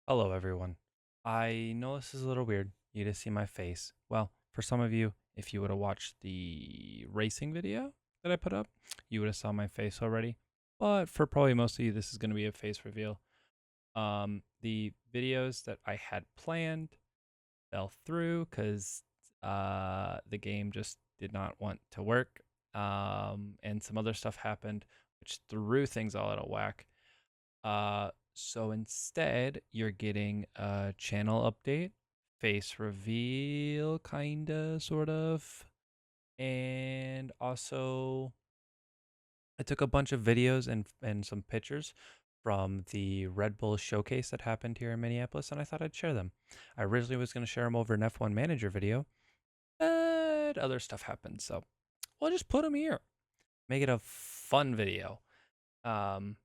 Hello, everyone. I know this is a little weird, you to see my face. Well, for some of you, if you would have watched the racing video that I put up, you would have saw my face already. But for probably most of you, this is going to be a face reveal. The videos that I had planned fell through because the game just did not want to work. And some other stuff happened, which threw things all out of whack. So instead, you're getting a channel update, face reveal, kinda, sort of, and also I took a bunch of videos and some pictures from the Redbull showcase that happened here in Minneapolis, and I thought I'd share them. I originally was going to share them over an F1 Manager video, but other stuff happened, so we'll just put them here. Make it a fun video. Um,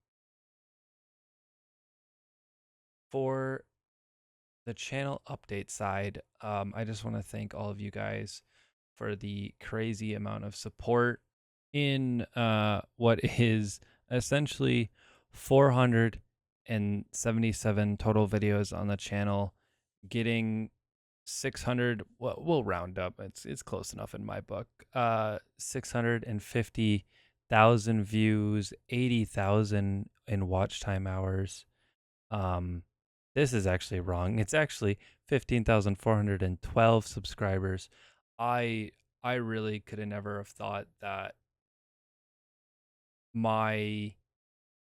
for the channel update side, I just want to thank all of you guys for the crazy amount of support in what is essentially 477 total videos on the channel, getting 600. Well, we'll round up. It's close enough in my book. 650,000 views, 80,000 in watch time hours. Um, this is actually wrong. It's actually 15,412 subscribers. I I really could have never have thought that my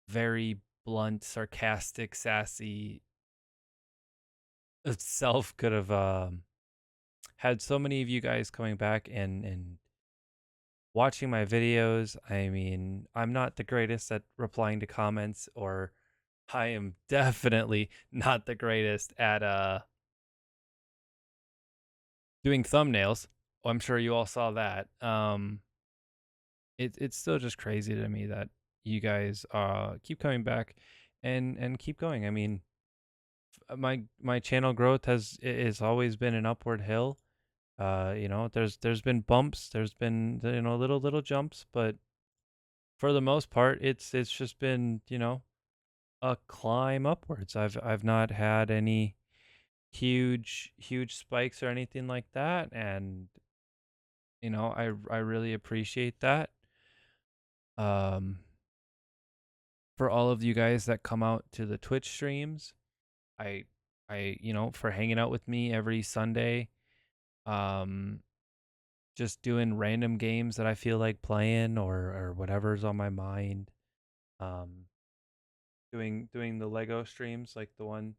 very blunt, sarcastic, sassy self could have had so many of you guys coming back and watching my videos. I mean, I'm not the greatest at replying to comments, or I am definitely not the greatest at doing thumbnails. I'm sure you all saw that. It's still just crazy to me that you guys keep coming back and keep going. I mean, my channel growth has always been an upward hill. There's been bumps, there's been little jumps, but for the most part, it's just been a climb upwards. I've not had any huge spikes or anything like that, and I really appreciate that. Um, for all of you guys that come out to the Twitch streams, I for hanging out with me every Sunday, um, just doing random games that I feel like playing or whatever's on my mind. Um, doing the Lego streams like the one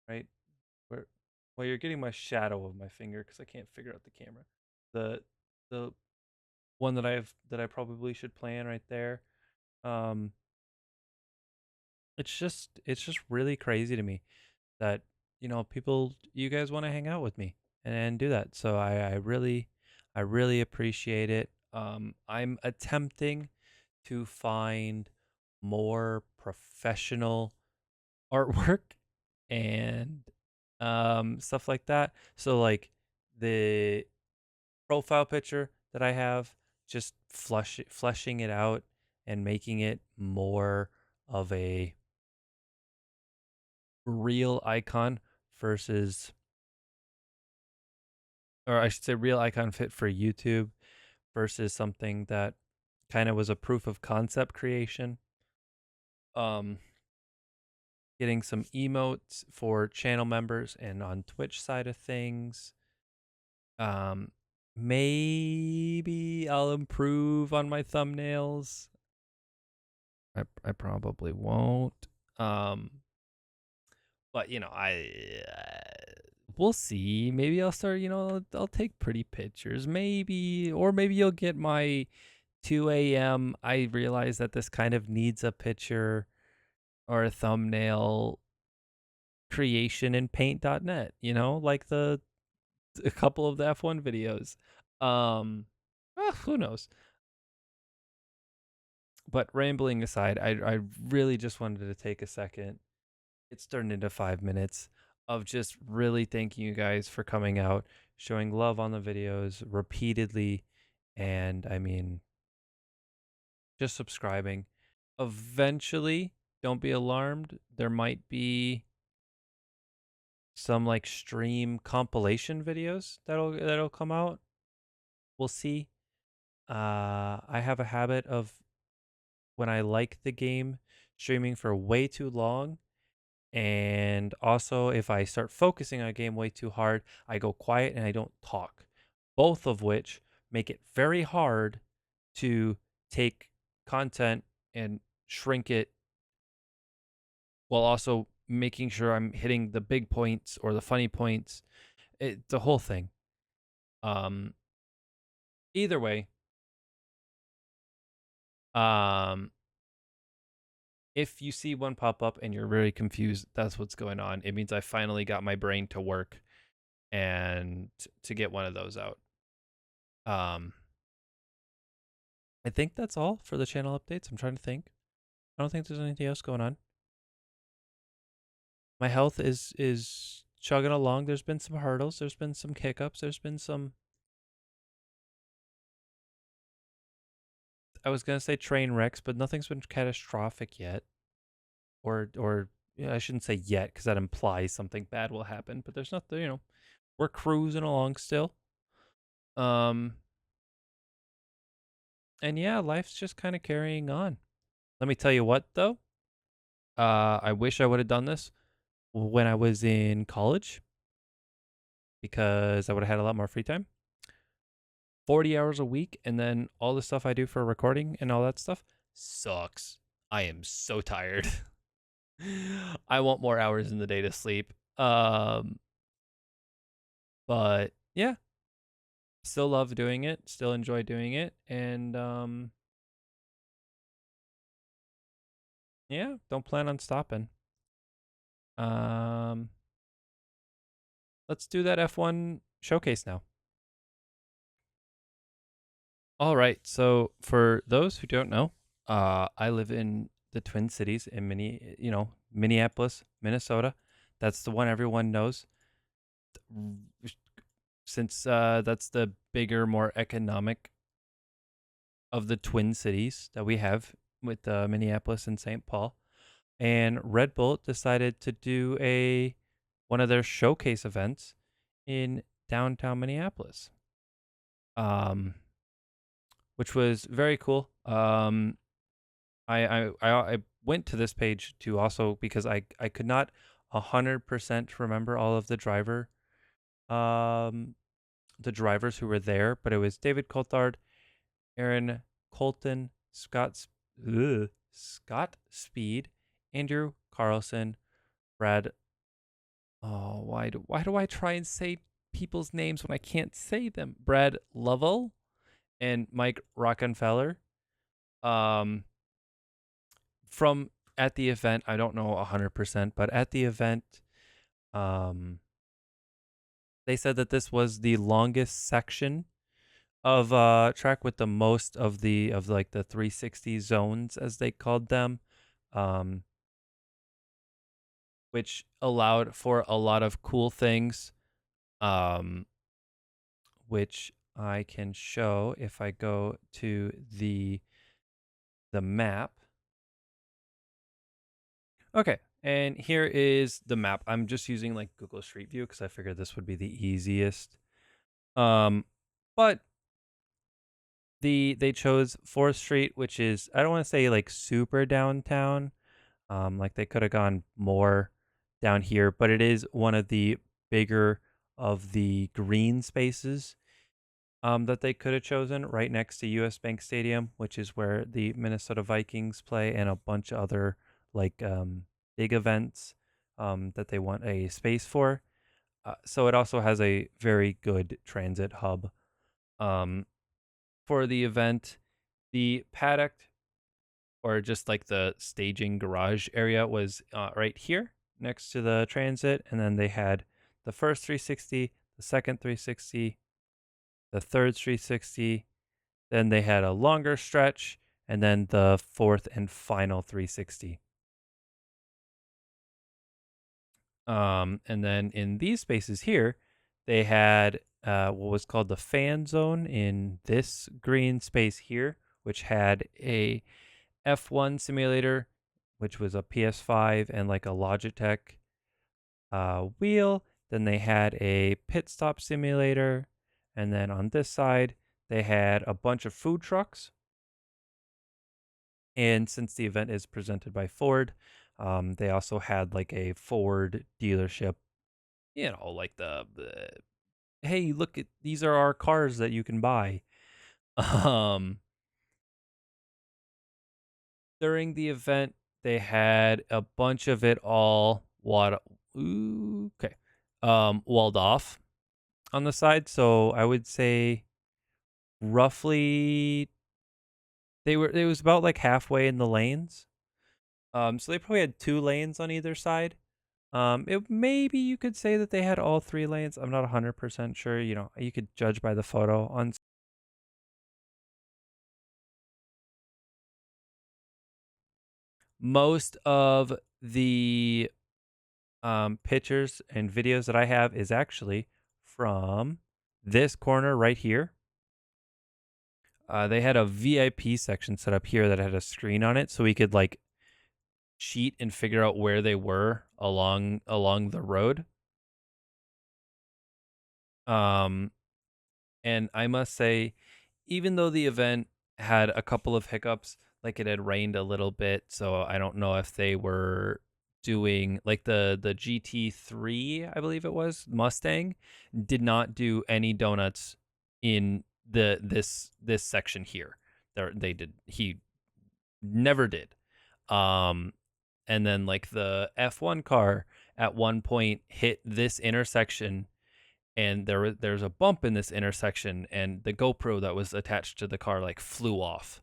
right where well you're getting my shadow of my finger because I can't figure out the camera. The the one that I probably should plan right there. Um, it's just really crazy to me that people, you guys want to hang out with me and do that. So I really appreciate it. I'm attempting to find more professional artwork and stuff like that. So like the profile picture that I have, just fleshing it out and making it more of a real icon versus, or I should say real icon fit for YouTube versus something that kind of was a proof of concept creation. Um, Getting some emotes for channel members and on Twitch side of things. Um, Maybe I'll improve on my thumbnails. I probably won't. Um, but we'll see. Maybe I'll start. I'll take pretty pictures. Maybe, or maybe you'll get my 2 a.m. I realize that this kind of needs a picture or a thumbnail creation in paint.net, like a couple of the F1 videos. Who knows? But rambling aside, I really just wanted to take a second. It's turned into 5 minutes of just really thanking you guys for coming out, showing love on the videos repeatedly, and I mean, just subscribing. Eventually, don't be alarmed. There might be some like stream compilation videos that'll come out. We'll see. I have a habit of when I like the game streaming for way too long. And also, if I start focusing on a game way too hard, I go quiet and I don't talk. Both of which make it very hard to take content and shrink it while also making sure I'm hitting the big points or the funny points. The whole thing. Um, Either way, um, if you see one pop up and you're really confused, that's what's going on. It means I finally got my brain to work and to get one of those out. Um, I think that's all for the channel updates. I'm trying to think. I don't think there's anything else going on. My health is chugging along. There's been some hurdles. There's been some hiccups. There's been some. I was gonna say train wrecks, but nothing's been catastrophic yet. Or yeah, I shouldn't say yet because that implies something bad will happen. But there's not. We're cruising along still. Um, and yeah, life's just kind of carrying on. Let me tell you what though. I wish I would have done this when I was in college because I would have had a lot more free time. 40 hours a week and then all the stuff I do for recording and all that stuff sucks. I am so tired. I want more hours in the day to sleep. But yeah, still love doing it, still enjoy doing it, and yeah, don't plan on stopping. Um let's do that F1 showcase now. All right. So for those who don't know, I live in the Twin Cities in Minneapolis, Minnesota. That's the one everyone knows. Since that's the bigger, more economic of the Twin Cities that we have with Minneapolis and St. Paul. And Redbull decided to do one of their showcase events in downtown Minneapolis. Which was very cool. I went to this page to also because I could not 100% remember all of um the drivers who were there, but it was David Coulthard, Aaron Colton, Scott Speed, Andrew Carlson, Brad. Oh, why do I try and say people's names when I can't say them? Brad Lovell and Mike Rockenfeller. Um, from at the event, I don't know 100%, but at the event, um, they said that this was the longest section of track with the most of like the 360 zones as they called them, um, which allowed for a lot of cool things, um, which I can show if I go to the map. Okay, and here is the map. I'm just using like Google Street View because I figured this would be the easiest. But they chose 4th Street, which is I don't want to say like super downtown. Like they could have gone more down here, but it is one of the bigger of the green spaces that they could have chosen right next to US Bank Stadium, which is where the Minnesota Vikings play and a bunch of other like big events that they want a space for. So it also has a very good transit hub for the event. The paddock or just like the staging garage area was right here next to the transit. And then they had the first 360, the second 360, the third 360. Then they had a longer stretch, and then the fourth and final 360. And then in these spaces here, they had what was called the fan zone in this green space here, which had a F1 simulator, which was a PS5 and like a Logitech wheel. Then they had a pit stop simulator. And then on this side, they had a bunch of food trucks. And since the event is presented by Ford, they also had like a Ford dealership, like the hey, look at these are our cars that you can buy. Um, during the event, they had a bunch of it all walled off on the side. So I would say roughly it was about like halfway in the lanes. So they probably had 2 lanes on either side. Maybe you could say that they had all 3 lanes. I'm not 100% sure. You could judge by the photo on most of the pictures and videos that I have is actually from this corner right here. They had a VIP section set up here that had a screen on it, so we could like cheat and figure out where they were along the road. And I must say, even though the event had a couple of hiccups, like it had rained a little bit, so I don't know if they were doing like the GT3, I believe it was, Mustang, did not do any donuts in this section here. He never did. And then like the F1 car at one point hit this intersection, and there's a bump in this intersection, and the GoPro that was attached to the car like flew off.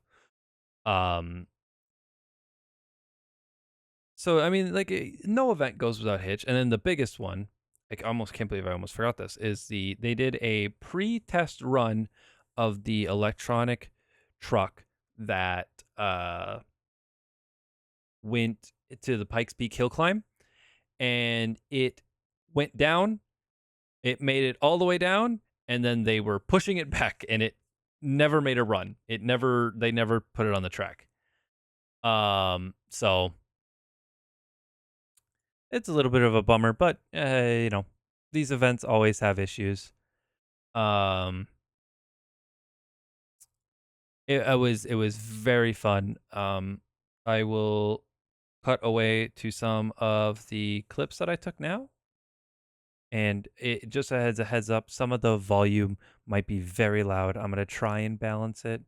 So I mean, like no event goes without hitch. And then the biggest one, like I almost can't believe I almost forgot this, is they did a pre-test run of the electronic truck that went to the Pikes Peak hill climb, and it went down. It made it all the way down, and then they were pushing it back, and it never made a run. They never put it on the track. So it's a little bit of a bummer, but these events always have issues. It was very fun. I will cut away to some of the clips that I took now. And it just as a heads up, some of the volume might be very loud. I'm gonna try and balance it,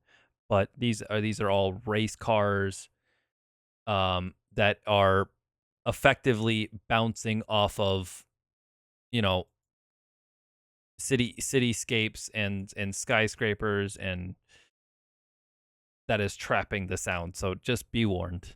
but these are all race cars that are effectively bouncing off of you know cityscapes and skyscrapers, and that is trapping the sound. So just be warned.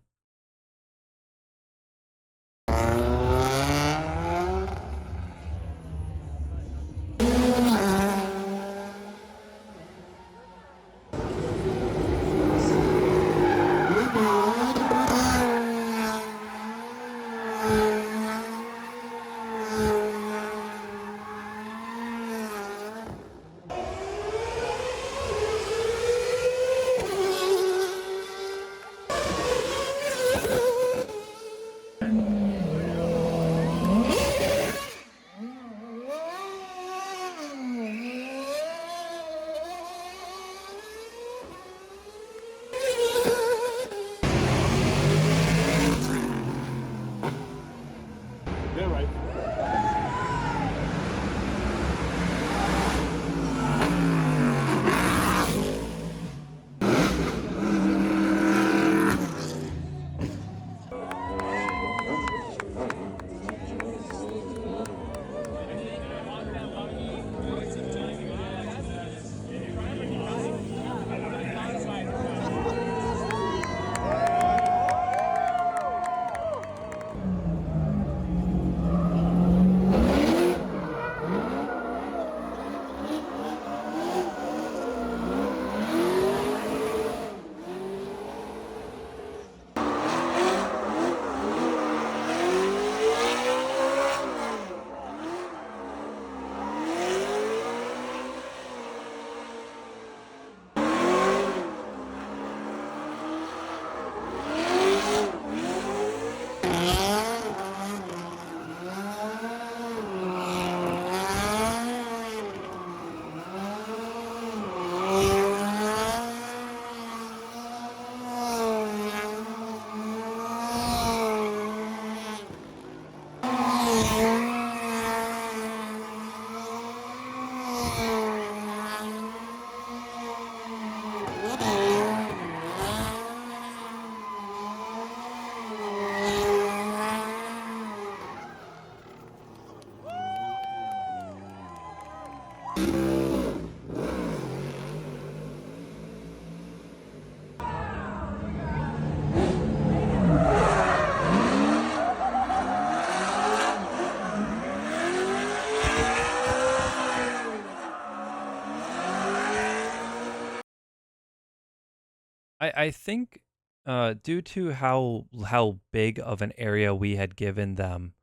I think due to how big of an area we had given them,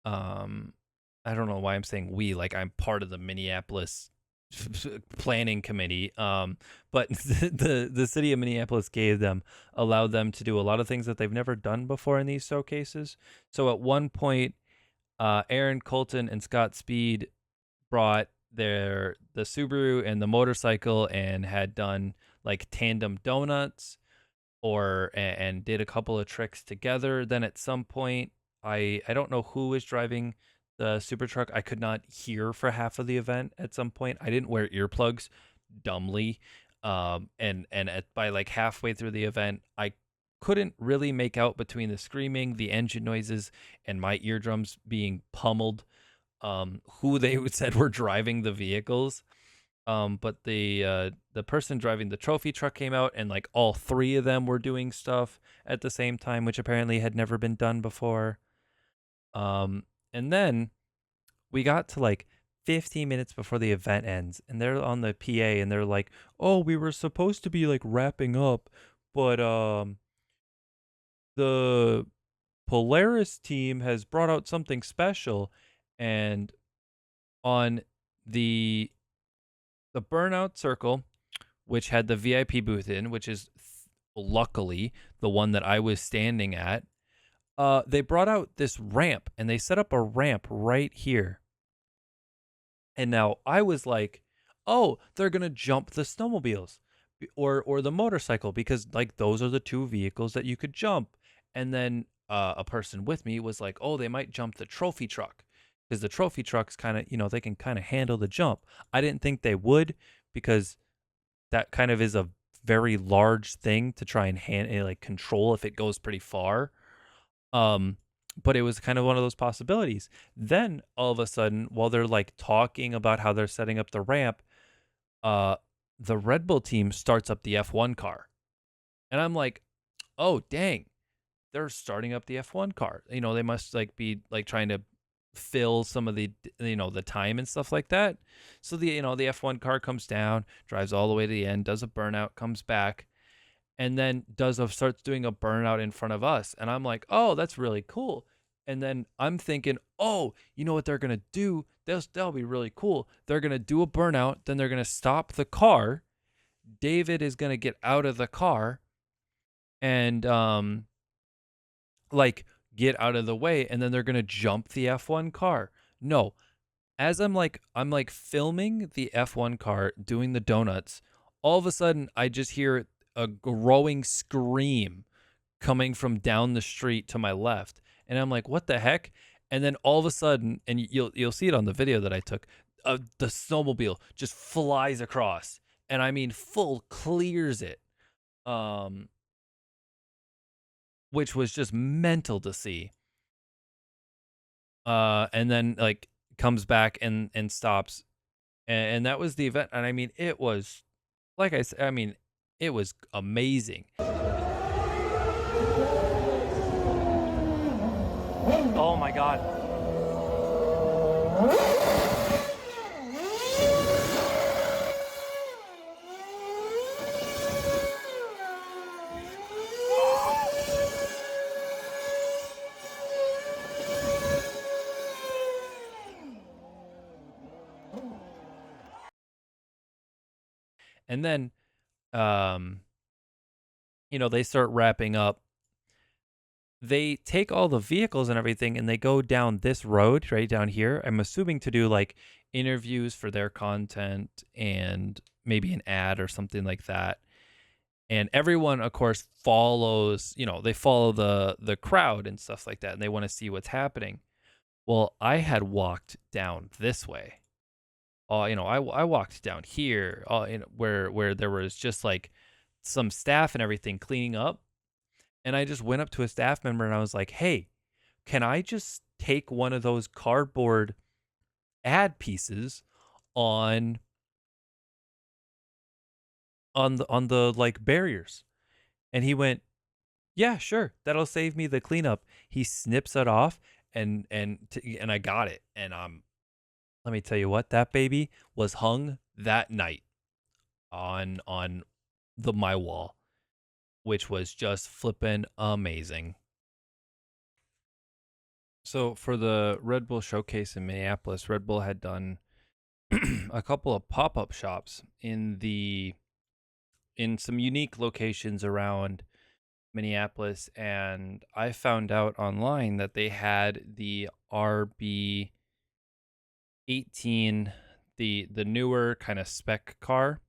um I don't know why I'm saying we, like I'm part of the Minneapolis planning committee. But the city of Minneapolis gave them, allowed them to do a lot of things that they've never done before in these showcases. So at one point, Aaron Colton and Scott Speed brought the Subaru and the motorcycle and had done like tandem donuts or and did a couple of tricks together. Then at some point, I don't know who was driving the super truck. I could not hear for half of the event. At some point, I didn't wear earplugs, dumbly, and at by like halfway through the event, I couldn't really make out between the screaming, the engine noises, and my eardrums being pummeled. Who they said were driving the vehicles. But the person driving the trophy truck came out, and like all three of them were doing stuff at the same time, which apparently had never been done before. And then we got to like 15 minutes before the event ends, and they're on the PA, and they're like, "Oh, we were supposed to be like wrapping up, but the Polaris team has brought out something special, and on the burnout circle, which had the VIP booth in, which is luckily the one that I was standing at. They brought out this ramp, and they set up a ramp right here. And now I was like, "Oh, they're gonna jump the snowmobiles or the motorcycle, because like those are the two vehicles that you could jump." And then a person with me was like, "Oh, they might jump the trophy truck, because the trophy trucks kind of, they can kind of handle the jump." I didn't think they would, because that kind of is a very large thing to try and like control if it goes pretty far. Um, but it was kind of one of those possibilities. Then all of a sudden, while they're like talking about how they're setting up the ramp, uh, the Red Bull team starts up the F1 car, and I'm like, oh dang, they're starting up the F1 car. They must like be like trying to fill some of the the time and stuff like that. So the F1 car comes down, drives all the way to the end, does a burnout, comes back, and then starts doing a burnout in front of us. And I'm like, "Oh, that's really cool." And then I'm thinking, "Oh, you know what they're going to do? That'll be really cool. They're going to do a burnout, then they're going to stop the car. David is going to get out of the car and like get out of the way, and then they're going to jump the F1 car." No, as I'm like filming the F1 car doing the donuts, all of a sudden I just hear a growing scream coming from down the street to my left, and I'm like, "What the heck?" And then all of a sudden, and you'll see it on the video that I took, the snowmobile just flies across, and I mean full clears it, um, which was just mental to see. And then like comes back and stops, and that was the event. And I mean, it was like I said, I mean, it was amazing. Oh my god. And then um they start wrapping up. They take all the vehicles and everything, and they go down this road right down here, I'm assuming to do like interviews for their content and maybe an ad or something like that. And everyone of course follows, they follow the crowd and stuff like that, and they want to see what's happening. Well, I had walked down this way. I walked down here, where there was just like some staff and everything cleaning up. And I just went up to a staff member and I was like, "Hey, can I just take one of those cardboard ad pieces on on the like barriers?" And he went, "Yeah, sure. That'll save me the cleanup." He snips it off, and I got it. And let me tell you what, that baby was hung that night on my wall. which was just flippin' amazing. So for the Red Bull showcase in Minneapolis, Red Bull had done a couple of pop-up shops in some unique locations around Minneapolis, and I found out online that they had the RB 18, the newer kind of spec car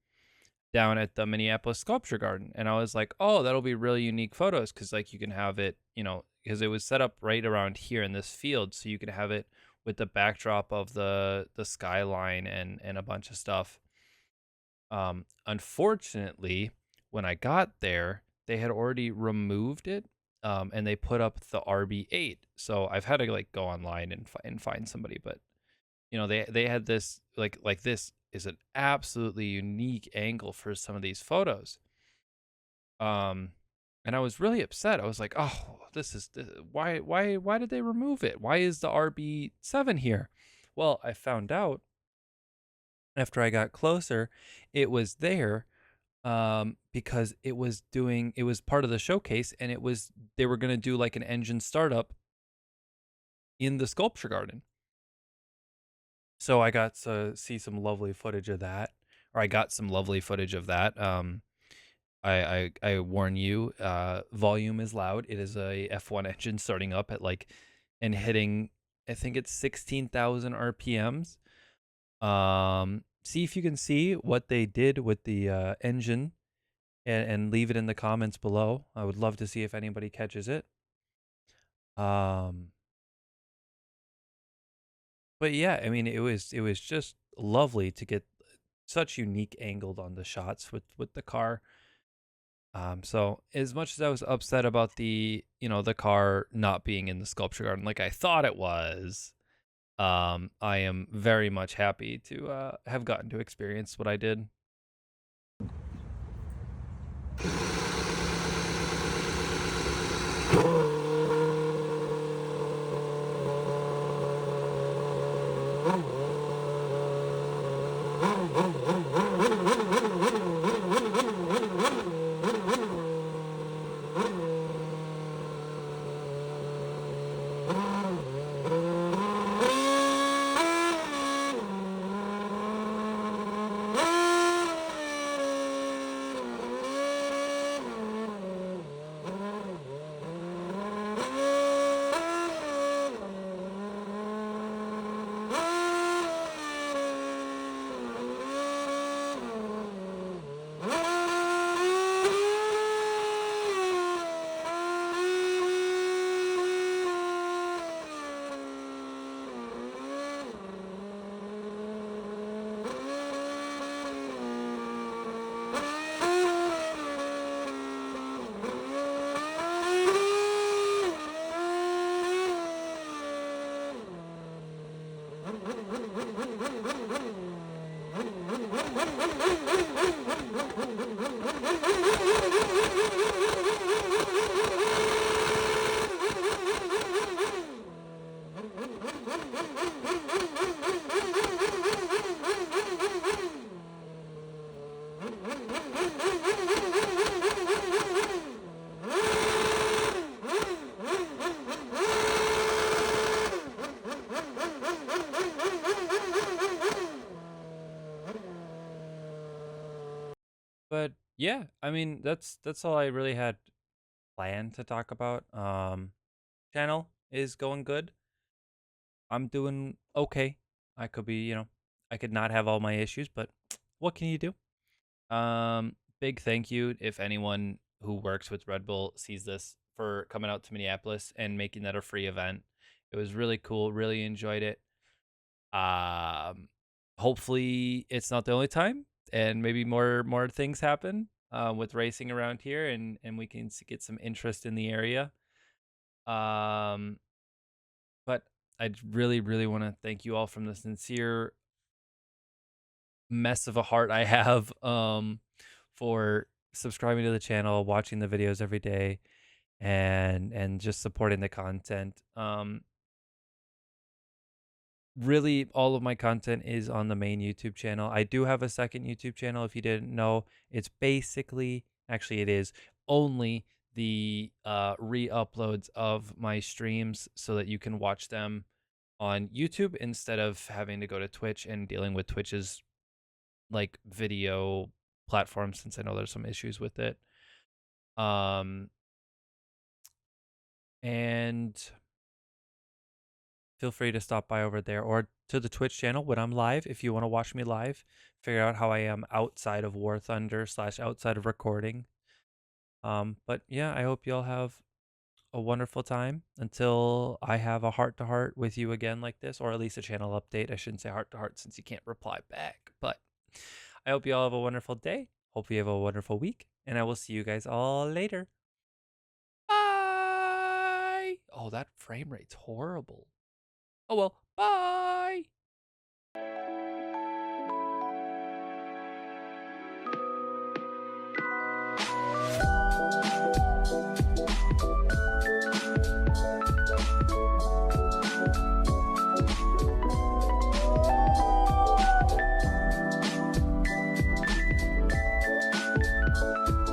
down at the Minneapolis Sculpture Garden. And I was like, oh, that'll be really unique photos because like you can have it, because it was set up right around here in this field, so you could have it with the backdrop of the skyline and a bunch of stuff. Unfortunately, when I got there, they had already removed it, and they put up the RB8. So I've had to like go online and find somebody, but they had this like this is an absolutely unique angle for some of these photos. Um, and I was really upset. I was like, oh, why did they remove it? Why is the RB7 here? Well, I found out after I got closer, it was there because it was part of the showcase, and they were going to do like an engine startup in the sculpture garden. So I got to see some lovely footage of that, or I got some lovely footage of that. I warn you, volume is loud. It is a F1 engine starting up at like and hitting, I think it's 16,000 RPMs. See if you can see what they did with the engine, and leave it in the comments below. I would love to see if anybody catches it. Um, but yeah, I mean, it was just lovely to get such unique angled on the shots with the car. So as much as I was upset about the car not being in the sculpture garden like I thought it was, I am very much happy to have gotten to experience what I did. But yeah, I mean that's all I really had planned to talk about. Channel is going good. I'm doing okay. I could be, I could not have all my issues, but what can you do? Big thank you if anyone who works with Red Bull sees this for coming out to Minneapolis and making that a free event. It was really cool. Really enjoyed it. Um, Hopefully it's not the only time, and maybe more things happen with racing around here, and we can get some interest in the area. Um, but I really want to thank you all from the sincere mess of a heart I have for subscribing to the channel, watching the videos every day, and just supporting the content. Really, all of my content is on the main YouTube channel. I do have a second YouTube channel if you didn't know. It's basically, actually it is only the re-uploads of my streams so that you can watch them on YouTube instead of having to go to Twitch and dealing with Twitch's like video platform, since I know there's some issues with it. Um and feel free to stop by over there or to the Twitch channel when I'm live if you want to watch me live. Figure out how I am outside of War Thunder / outside of recording. But yeah, I hope y'all have a wonderful time until I have a heart to heart with you again like this, or at least a channel update. I shouldn't say heart to heart since you can't reply back. But I hope you all have a wonderful day. Hope you have a wonderful week, and I will see you guys all later. Bye. Oh, that frame rate's horrible. Oh well. Bye.